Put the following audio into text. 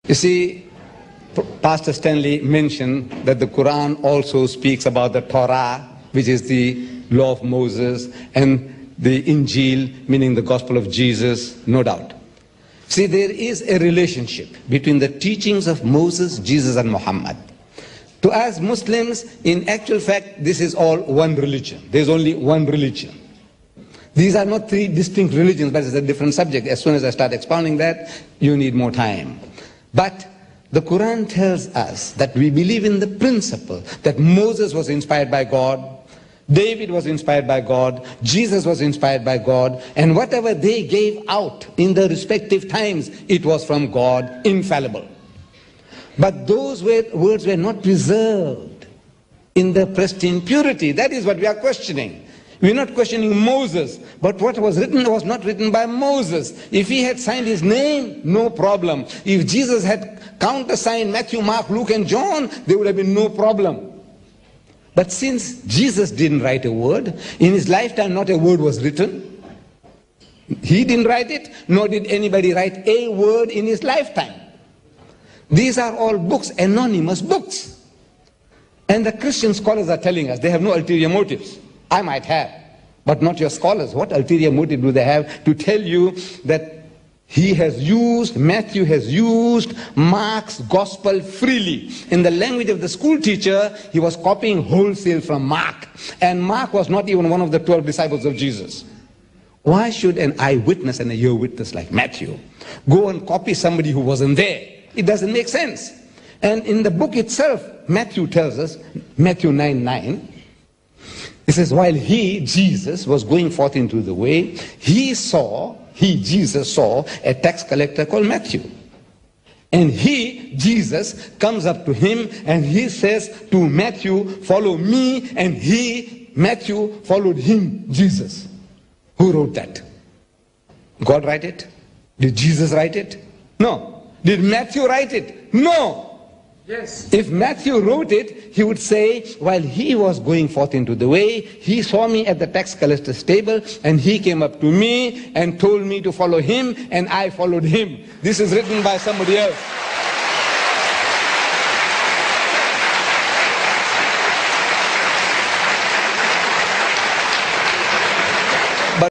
You see, Pastor Stanley mentioned that the Quran also speaks about the Torah, which is the law of Moses, and the Injil, meaning the gospel of Jesus, no doubt. See, there is a relationship between the teachings of Moses, Jesus, and Muhammad. To us Muslims, in actual fact, this is all one religion. There's only one religion. These are not three distinct religions, but it's a different subject. As soon as I start expounding that, you need more time. But the Quran tells us that we believe in the principle that Moses was inspired by God, David was inspired by God, Jesus was inspired by God, and whatever they gave out in the respective times, it was from God, infallible. But those words were not preserved in the pristine purity. That is what we are questioning. We're not questioning Moses, but what was written was not written by Moses. If he had signed his name, no problem. If Jesus had countersigned Matthew, Mark, Luke, and John, there would have been no problem. But since Jesus didn't write a word, in his lifetime not a word was written. He didn't write it, nor did anybody write a word in his lifetime. These are all books, anonymous books. And the Christian scholars are telling us they have no ulterior motives. I might have, but not your scholars. What ulterior motive do they have to tell you that Matthew has used Mark's gospel freely? In the language of the school teacher, he was copying wholesale from Mark. And Mark was not even one of the 12 disciples of Jesus. Why should an eyewitness and a ear witness like Matthew go and copy somebody who wasn't there? It doesn't make sense. And in the book itself, Matthew tells us, Matthew 9:9, it says, while he, Jesus, was going forth into the way, Jesus, saw a tax collector called Matthew. And Jesus, comes up to him and he says to Matthew, follow me. And Matthew, followed him, Jesus. Who wrote that? God write it? Did Jesus write it? No. Did Matthew write it? No. Yes. If Matthew wrote it, he would say, while he was going forth into the way, he saw me at the tax collector's table, and he came up to me and told me to follow him, and I followed him. This is written by somebody else.